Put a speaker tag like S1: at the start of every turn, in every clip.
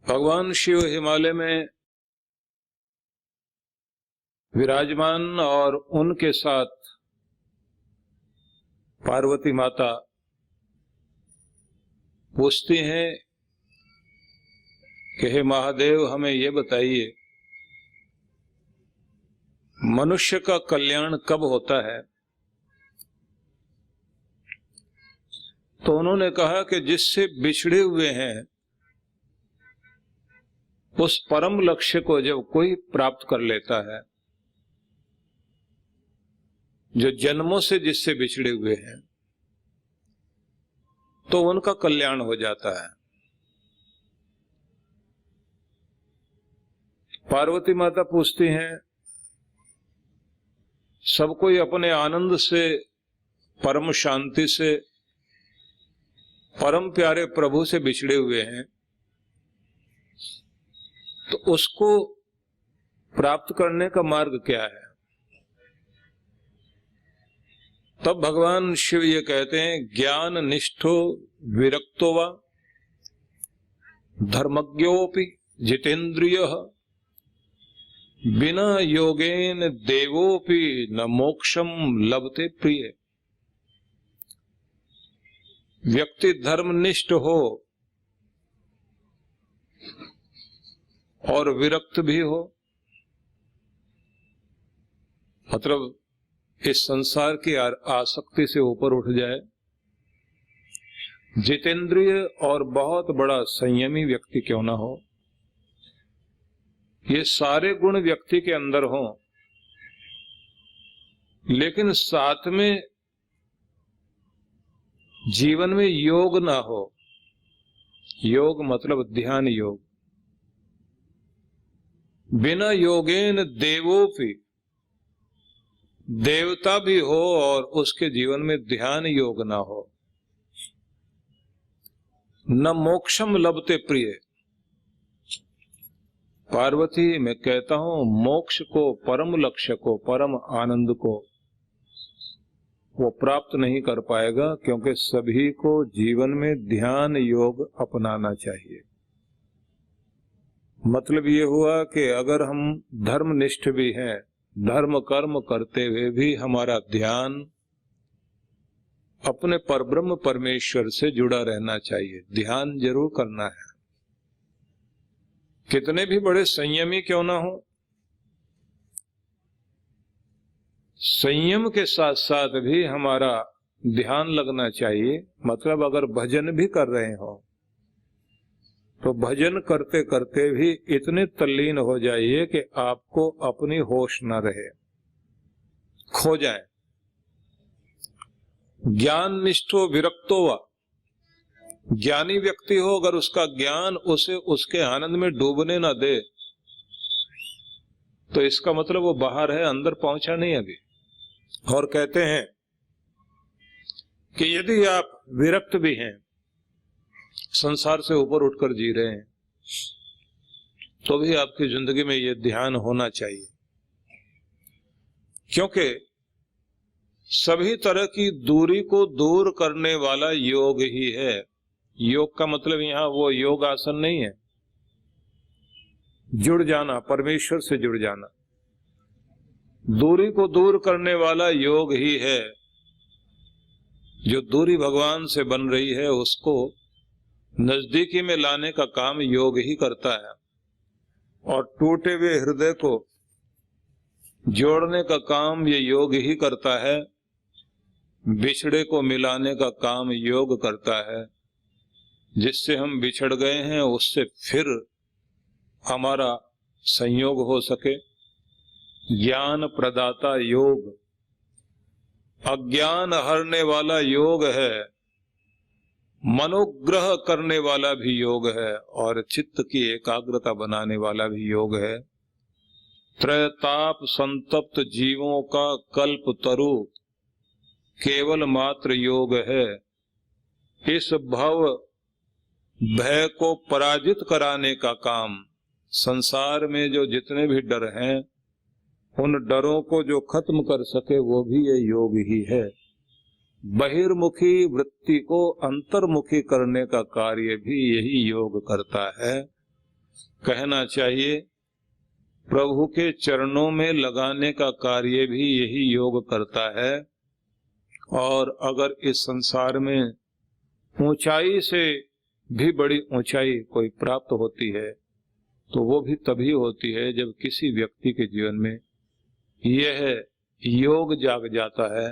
S1: भगवान शिव हिमालय में विराजमान और उनके साथ पार्वती माता पूछती हैं कि हे महादेव, हमें ये बताइए मनुष्य का कल्याण कब होता है। तो उन्होंने कहा कि जिससे बिछड़े हुए हैं उस परम लक्ष्य को जब कोई प्राप्त कर लेता है, जो जन्मों से जिससे बिछड़े हुए हैं, तो उनका कल्याण हो जाता है। पार्वती माता पूछती हैं, सब कोई अपने आनंद से, परम शांति से, परम प्यारे प्रभु से बिछड़े हुए हैं, तो उसको प्राप्त करने का मार्ग क्या है। तब भगवान शिव ये कहते हैं, ज्ञान निष्ठो विरक्तो वा धर्मज्ञोपि जितेंद्रियः बिना योगेन देवोपि न मोक्षम लभते प्रिय। व्यक्ति धर्मनिष्ठ हो और विरक्त भी हो, मतलब इस संसार की आसक्ति से ऊपर उठ जाए, जितेंद्रिय और बहुत बड़ा संयमी व्यक्ति क्यों ना हो, ये सारे गुण व्यक्ति के अंदर हों, लेकिन साथ में जीवन में योग ना हो। योग मतलब ध्यान योग। बिना योगेन देवोपि, देवता भी हो और उसके जीवन में ध्यान योग ना हो, न मोक्षम लभते प्रिय। पार्वती, मैं कहता हूं मोक्ष को, परम लक्ष्य को, परम आनंद को वो प्राप्त नहीं कर पाएगा, क्योंकि सभी को जीवन में ध्यान योग अपनाना चाहिए। मतलब ये हुआ कि अगर हम धर्मनिष्ठ भी हैं, धर्म कर्म करते हुए भी हमारा ध्यान अपने परब्रह्म परमेश्वर से जुड़ा रहना चाहिए। ध्यान जरूर करना है, कितने भी बड़े संयमी क्यों ना हो, संयम के साथ साथ भी हमारा ध्यान लगना चाहिए। मतलब अगर भजन भी कर रहे हो तो भजन करते करते भी इतने तल्लीन हो जाइए कि आपको अपनी होश न रहे, खो जाए। ज्ञान निष्ठो विरक्तो वा, ज्ञानी व्यक्ति हो, अगर उसका ज्ञान उसे उसके आनंद में डूबने ना दे तो इसका मतलब वो बाहर है, अंदर पहुंचा नहीं अभी। और कहते हैं कि यदि आप विरक्त भी हैं, संसार से ऊपर उठकर जी रहे हैं, तो भी आपकी जिंदगी में यह ध्यान होना चाहिए, क्योंकि सभी तरह की दूरी को दूर करने वाला योग ही है। योग का मतलब यहां वो योग आसन नहीं है, जुड़ जाना, परमेश्वर से जुड़ जाना। दूरी को दूर करने वाला योग ही है। जो दूरी भगवान से बन रही है उसको नजदीकी में लाने का काम योग ही करता है, और टूटे हुए हृदय को जोड़ने का काम ये योग ही करता है। बिछड़े को मिलाने का काम योग करता है। जिससे हम बिछड़ गए हैं उससे फिर हमारा संयोग हो सके। ज्ञान प्रदाता योग, अज्ञान हरने वाला योग है, मनोग्रह करने वाला भी योग है, और चित्त की एकाग्रता बनाने वाला भी योग है। त्रयताप संतप्त जीवों का कल्प तरु केवल मात्र योग है। इस भव भय को पराजित कराने का काम, संसार में जो जितने भी डर हैं उन डरों को जो खत्म कर सके वो भी ये योग ही है। बहिर्मुखी वृत्ति को अंतर्मुखी करने का कार्य भी यही योग करता है। कहना चाहिए प्रभु के चरणों में लगाने का कार्य भी यही योग करता है। और अगर इस संसार में ऊंचाई से भी बड़ी ऊंचाई कोई प्राप्त होती है तो वो भी तभी होती है जब किसी व्यक्ति के जीवन में यह योग जाग जाता है।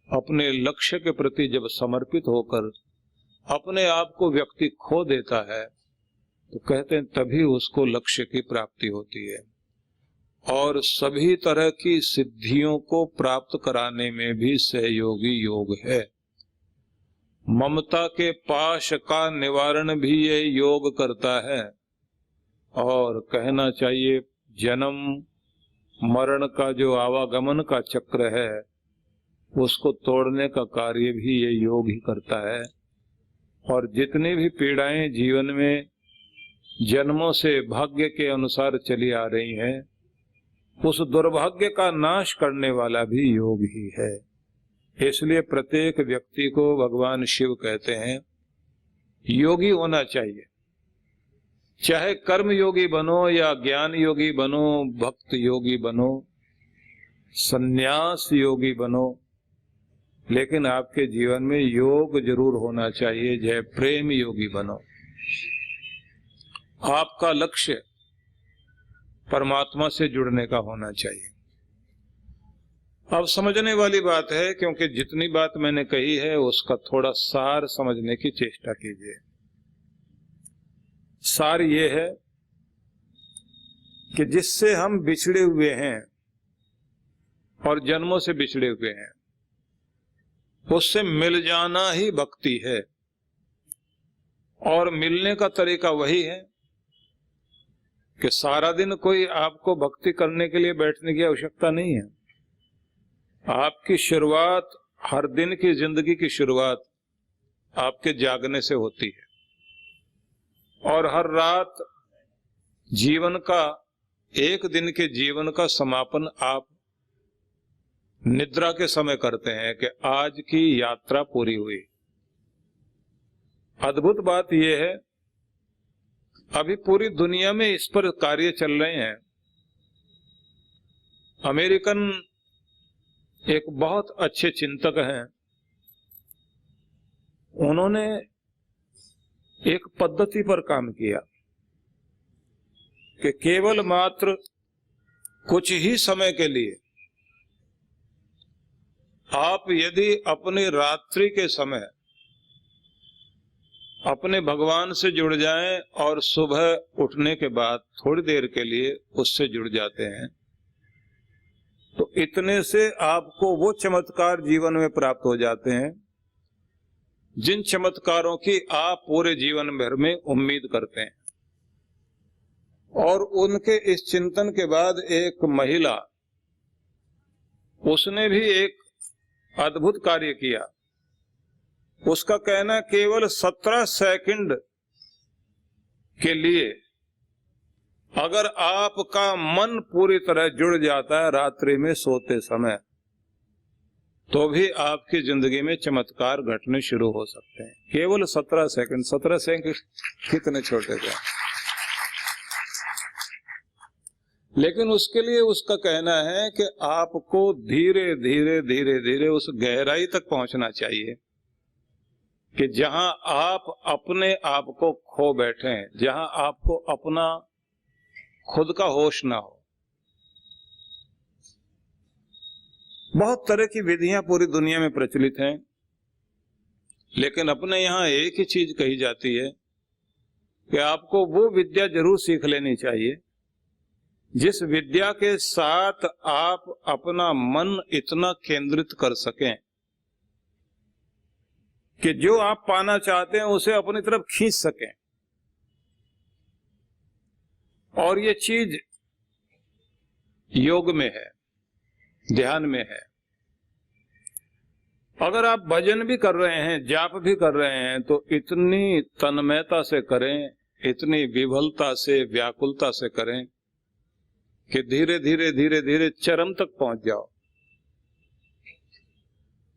S1: अपने लक्ष्य के प्रति जब समर्पित होकर अपने आप को व्यक्ति खो देता है तो कहते हैं तभी उसको लक्ष्य की प्राप्ति होती है। और सभी तरह की सिद्धियों को प्राप्त कराने में भी सहयोगी योग है। ममता के पाश का निवारण भी ये योग करता है। और कहना चाहिए जन्म मरण का जो आवागमन का चक्र है उसको तोड़ने का कार्य भी ये योग ही करता है। और जितनी भी पीड़ाएं जीवन में जन्मों से भाग्य के अनुसार चली आ रही हैं उस दुर्भाग्य का नाश करने वाला भी योग ही है। इसलिए प्रत्येक व्यक्ति को भगवान शिव कहते हैं योगी होना चाहिए। चाहे कर्म योगी बनो या ज्ञान योगी बनो, भक्त योगी बनो, संन्यास योगी बनो, लेकिन आपके जीवन में योग जरूर होना चाहिए। जय प्रेम योगी बनो। आपका लक्ष्य परमात्मा से जुड़ने का होना चाहिए। अब समझने वाली बात है, क्योंकि जितनी बात मैंने कही है उसका थोड़ा सार समझने की चेष्टा कीजिए। सार ये है कि जिससे हम बिछड़े हुए हैं और जन्मों से बिछड़े हुए हैं उससे मिल जाना ही भक्ति है। और मिलने का तरीका वही है कि सारा दिन कोई आपको भक्ति करने के लिए बैठने की आवश्यकता नहीं है। आपकी शुरुआत, हर दिन की जिंदगी की शुरुआत आपके जागने से होती है और हर रात जीवन का, एक दिन के जीवन का समापन आप निद्रा के समय करते हैं कि आज की यात्रा पूरी हुई। अद्भुत बात यह है अभी पूरी दुनिया में इस पर कार्य चल रहे हैं। अमेरिकन एक बहुत अच्छे चिंतक हैं, उन्होंने एक पद्धति पर काम किया कि केवल मात्र कुछ ही समय के लिए आप यदि अपनी रात्रि के समय अपने भगवान से जुड़ जाएं और सुबह उठने के बाद थोड़ी देर के लिए उससे जुड़ जाते हैं तो इतने से आपको वो चमत्कार जीवन में प्राप्त हो जाते हैं जिन चमत्कारों की आप पूरे जीवन भर में उम्मीद करते हैं। और उनके इस चिंतन के बाद एक महिला, उसने भी एक अद्भुत कार्य किया। उसका कहना केवल 17 सेकंड के लिए अगर आपका मन पूरी तरह जुड़ जाता है रात्रि में सोते समय तो भी आपकी जिंदगी में चमत्कार घटने शुरू हो सकते हैं। केवल 17 सेकंड। 17 सेकंड कितने छोटे थे, लेकिन उसके लिए उसका कहना है कि आपको धीरे धीरे धीरे धीरे उस गहराई तक पहुंचना चाहिए कि जहां आप अपने आप को खो बैठे हैं, जहां आपको अपना खुद का होश ना हो। बहुत तरह की विधियां पूरी दुनिया में प्रचलित हैं, लेकिन अपने यहां एक ही चीज कही जाती है कि आपको वो विद्या जरूर सीख लेनी चाहिए जिस विद्या के साथ आप अपना मन इतना केंद्रित कर सकें कि जो आप पाना चाहते हैं उसे अपनी तरफ खींच सकें। और ये चीज योग में है, ध्यान में है। अगर आप भजन भी कर रहे हैं, जाप भी कर रहे हैं तो इतनी तन्मयता से करें, इतनी विभलता से, व्याकुलता से करें कि धीरे धीरे धीरे धीरे चरम तक पहुंच जाओ।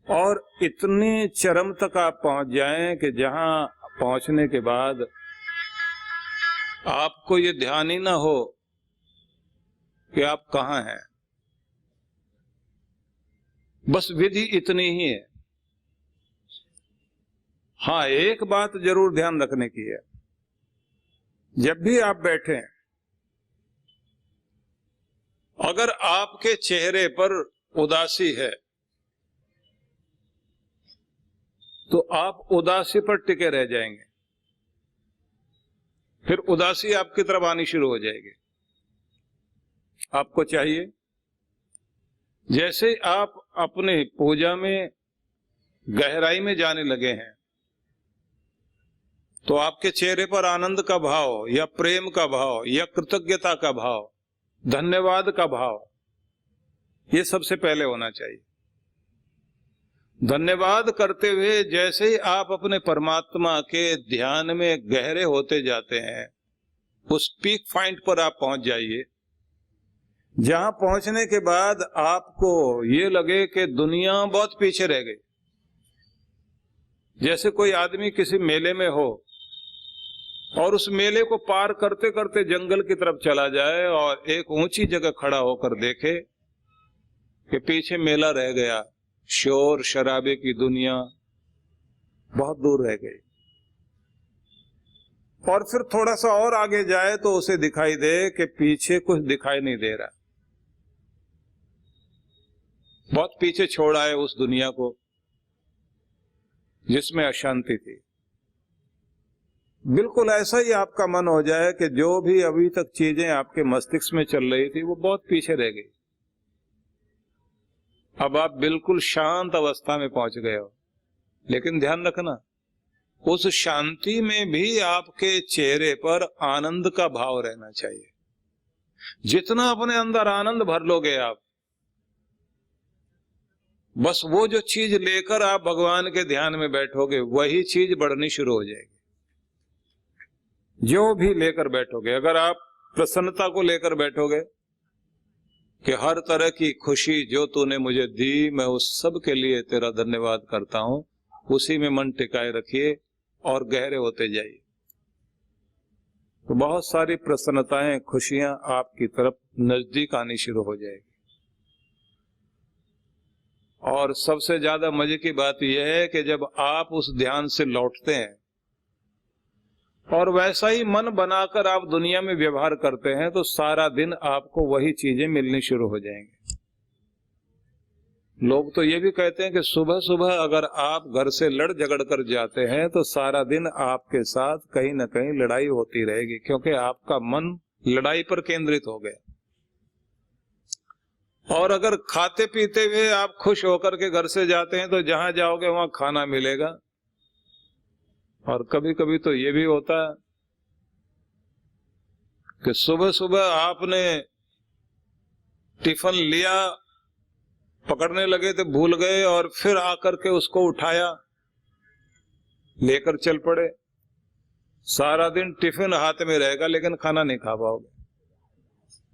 S1: और इतनी चरम तक आप पहुंच जाएं कि जहां पहुंचने के बाद आपको ये ध्यान ही ना हो कि आप कहां हैं। बस विधि इतनी ही है। हाँ, एक बात जरूर ध्यान रखने की है, जब भी आप बैठे, अगर आपके चेहरे पर उदासी है तो आप उदासी पर टिके रह जाएंगे, फिर उदासी आपकी तरफ आनी शुरू हो जाएगी। आपको चाहिए जैसे आप अपने पूजा में गहराई में जाने लगे हैं तो आपके चेहरे पर आनंद का भाव या प्रेम का भाव या कृतज्ञता का भाव, धन्यवाद का भाव, ये सबसे पहले होना चाहिए। धन्यवाद करते हुए जैसे ही आप अपने परमात्मा के ध्यान में गहरे होते जाते हैं, उस पीक पॉइंट पर आप पहुंच जाइए, जहां पहुंचने के बाद आपको ये लगे कि दुनिया बहुत पीछे रह गई। जैसे कोई आदमी किसी मेले में हो और उस मेले को पार करते करते जंगल की तरफ चला जाए और एक ऊंची जगह खड़ा होकर देखे कि पीछे मेला रह गया, शोर शराबे की दुनिया बहुत दूर रह गई। और फिर थोड़ा सा और आगे जाए तो उसे दिखाई दे कि पीछे कुछ दिखाई नहीं दे रहा, बहुत पीछे छोड़ आए उस दुनिया को जिसमें अशांति थी। बिल्कुल ऐसा ही आपका मन हो जाए कि जो भी अभी तक चीजें आपके मस्तिष्क में चल रही थी वो बहुत पीछे रह गई, अब आप बिल्कुल शांत अवस्था में पहुंच गए हो। लेकिन ध्यान रखना, उस शांति में भी आपके चेहरे पर आनंद का भाव रहना चाहिए। जितना अपने अंदर आनंद भर लोगे आप, बस वो जो चीज लेकर आप भगवान के ध्यान में बैठोगे वही चीज बढ़नी शुरू हो जाएगी। जो भी लेकर बैठोगे, अगर आप प्रसन्नता को लेकर बैठोगे कि हर तरह की खुशी जो तूने मुझे दी, मैं उस सब के लिए तेरा धन्यवाद करता हूं, उसी में मन टिकाए रखिए और गहरे होते जाइए, तो बहुत सारी प्रसन्नताएं, खुशियां आपकी तरफ नजदीक आनी शुरू हो जाएगी। और सबसे ज्यादा मजे की बात यह है कि जब आप उस ध्यान से लौटते हैं और वैसा ही मन बनाकर आप दुनिया में व्यवहार करते हैं तो सारा दिन आपको वही चीजें मिलनी शुरू हो जाएंगी। लोग तो ये भी कहते हैं कि सुबह सुबह अगर आप घर से लड़ झगड़ कर जाते हैं तो सारा दिन आपके साथ कहीं ना कहीं लड़ाई होती रहेगी, क्योंकि आपका मन लड़ाई पर केंद्रित हो गया। और अगर खाते पीते हुए आप खुश होकर के घर से जाते हैं तो जहां जाओगे वहां खाना मिलेगा। और कभी कभी तो ये भी होता है कि सुबह सुबह आपने टिफिन लिया, पकड़ने लगे तो भूल गए और फिर आकर के उसको उठाया, लेकर चल पड़े। सारा दिन टिफिन हाथ में रहेगा लेकिन खाना नहीं खा पाओगे,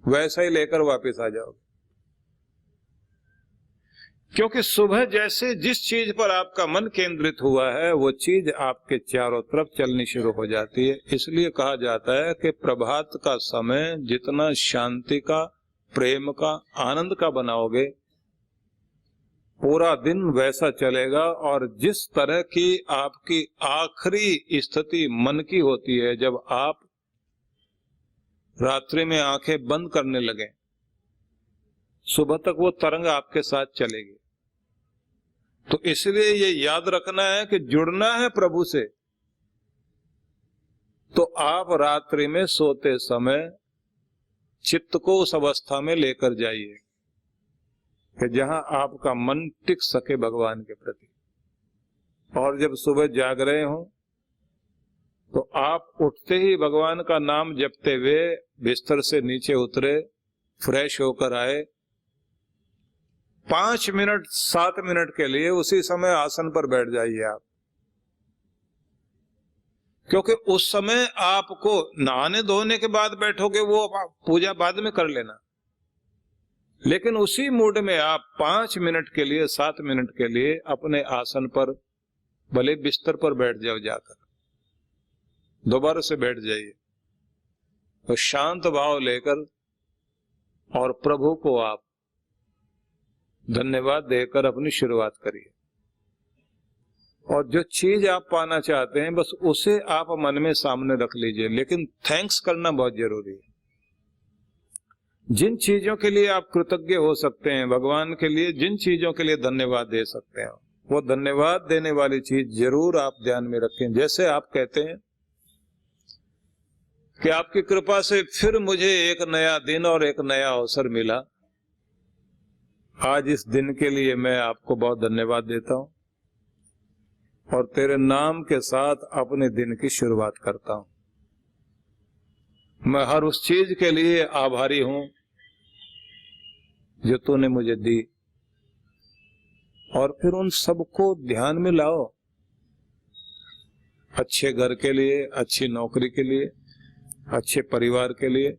S1: वैसा ही लेकर वापस आ जाओगे। क्योंकि सुबह जैसे जिस चीज पर आपका मन केंद्रित हुआ है वो चीज आपके चारों तरफ चलनी शुरू हो जाती है। इसलिए कहा जाता है कि प्रभात का समय जितना शांति का, प्रेम का, आनंद का बनाओगे, पूरा दिन वैसा चलेगा। और जिस तरह की आपकी आखिरी स्थिति मन की होती है, जब आप रात्रि में आंखें बंद करने लगे, सुबह तक वो तरंग आपके साथ चलेगी। तो इसलिए ये याद रखना है कि जुड़ना है प्रभु से, तो आप रात्रि में सोते समय चित्त को उस अवस्था में लेकर जाइए कि जहां आपका मन टिक सके भगवान के प्रति। और जब सुबह जाग रहे हो तो आप उठते ही भगवान का नाम जपते हुए बिस्तर से नीचे उतरे, फ्रेश होकर आए, 5 मिनट 7 मिनट के लिए उसी समय आसन पर बैठ जाइए आप। क्योंकि उस समय आपको नहाने धोने के बाद बैठोगे, वो पूजा बाद में कर लेना, लेकिन उसी मूड में आप 5 मिनट के लिए, 7 मिनट के लिए अपने आसन पर, भले बिस्तर पर बैठ जाओ, जाकर दोबारा से बैठ जाइए तो शांत भाव लेकर और प्रभु को आप धन्यवाद देकर अपनी शुरुआत करिए। और जो चीज आप पाना चाहते हैं बस उसे आप मन में सामने रख लीजिए, लेकिन थैंक्स करना बहुत जरूरी है। जिन चीजों के लिए आप कृतज्ञ हो सकते हैं, भगवान के लिए जिन चीजों के लिए धन्यवाद दे सकते हैं, वो धन्यवाद देने वाली चीज जरूर आप ध्यान में रखें। जैसे आप कहते हैं कि आपकी कृपा से फिर मुझे एक नया दिन और एक नया अवसर मिला, आज इस दिन के लिए मैं आपको बहुत धन्यवाद देता हूं और तेरे नाम के साथ अपने दिन की शुरुआत करता हूं। मैं हर उस चीज के लिए आभारी हूं जो तूने मुझे दी, और फिर उन सबको ध्यान में लाओ। अच्छे घर के लिए, अच्छी नौकरी के लिए, अच्छे परिवार के लिए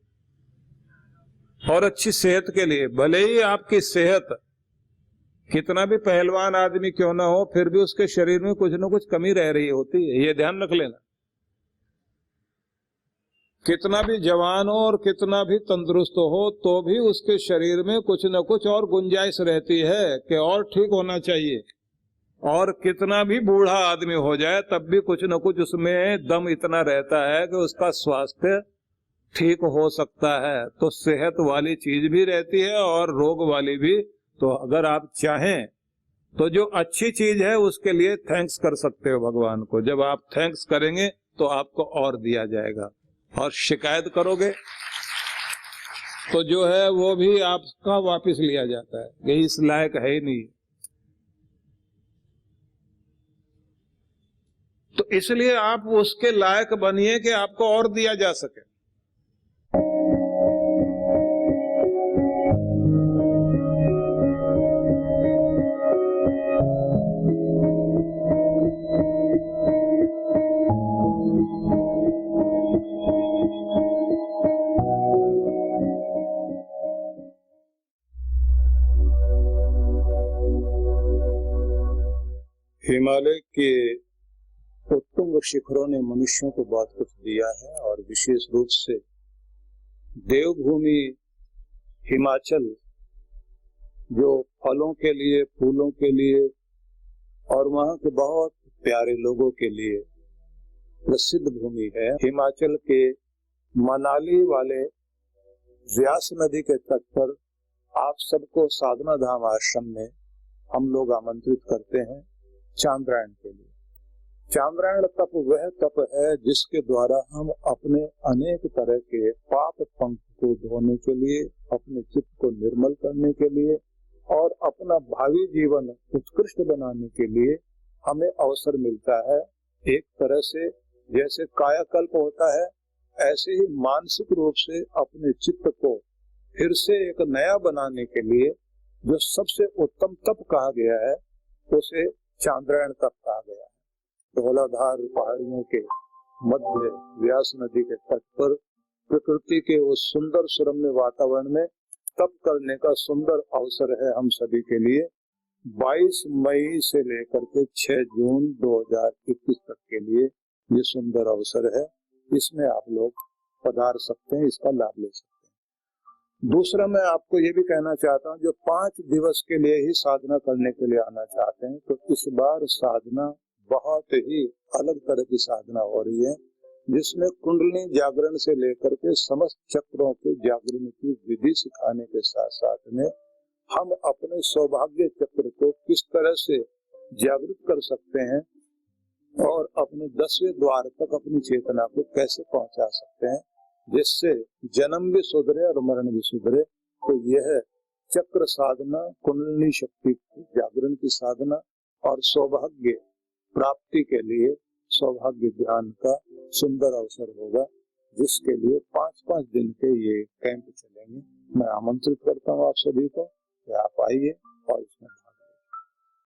S1: और अच्छी सेहत के लिए। भले ही आपकी सेहत कितना भी पहलवान आदमी क्यों ना हो, फिर भी उसके शरीर में कुछ ना कुछ कमी रह रही होती है, ये ध्यान रख लेना। कितना भी जवान हो और कितना भी तंदुरुस्त हो, तो भी उसके शरीर में कुछ न कुछ और गुंजाइश रहती है कि और ठीक होना चाहिए। और कितना भी बूढ़ा आदमी हो जाए तब भी कुछ न कुछ उसमें दम इतना रहता है कि उसका स्वास्थ्य ठीक हो सकता है। तो सेहत वाली चीज भी रहती है और रोग वाली भी। तो अगर आप चाहें तो जो अच्छी चीज है उसके लिए थैंक्स कर सकते हो भगवान को। जब आप थैंक्स करेंगे तो आपको और दिया जाएगा, और शिकायत करोगे तो जो है वो भी आपका वापस लिया जाता है, ये इस लायक है ही नहीं। तो इसलिए आप उसके लायक बनिए कि आपको और दिया जा सके। हिमालय के उत्तुंग शिखरों ने मनुष्यों को बहुत कुछ दिया है, और विशेष रूप से देवभूमि हिमाचल जो फलों के लिए, फूलों के लिए और वहां के बहुत प्यारे लोगों के लिए प्रसिद्ध भूमि है। हिमाचल के मनाली वाले व्यास नदी के तट पर आप सबको साधना धाम आश्रम में हम लोग आमंत्रित करते हैं चांद्रायण के लिए। चांद्रायण तप वह तप है जिसके द्वारा हम अपने अनेक तरह के पाप पंख को धोने के लिए, अपने चित्त को निर्मल करने के लिए और अपना भावी जीवन उत्कृष्ट बनाने के लिए हमें अवसर मिलता है। एक तरह से जैसे कायाकल्प होता है, ऐसे ही मानसिक रूप से अपने चित्त को फिर से एक नया बनाने के लिए जो सबसे उत्तम तप कहा गया है उसे चांद्रायण तप कहा गया है। धौलाधार पहाड़ियों के मध्य व्यास नदी के तट पर प्रकृति के उस सुंदर सुरम्य वातावरण में तप करने का सुंदर अवसर है हम सभी के लिए। 22 मई से लेकर के 6 जून 2021 तक के लिए ये सुंदर अवसर है। इसमें आप लोग पधार सकते हैं, इसका लाभ ले सकते हैं। दूसरा, मैं आपको ये भी कहना चाहता हूँ, जो 5 दिवस के लिए ही साधना करने के लिए आना चाहते हैं, तो इस बार साधना बहुत ही अलग तरह की साधना हो रही है, जिसमें कुंडलिनी जागरण से लेकर के समस्त चक्रों के जागरण की विधि सिखाने के साथ साथ में हम अपने सौभाग्य चक्र को किस तरह से जागृत कर सकते हैं और अपने 10वें द्वार तक अपनी चेतना को कैसे पहुंचा सकते हैं, जिससे जन्म भी सुधरे और मरण भी सुधरे। तो यह चक्र साधना, कुंडलिनी शक्ति जागरण की साधना और सौभाग्य प्राप्ति के लिए सौभाग्य ध्यान का सुंदर अवसर होगा, जिसके लिए 5-5 दिन के ये कैंप चलेंगे। मैं आमंत्रित करता हूँ आप सभी को कि आप आइए और इसमें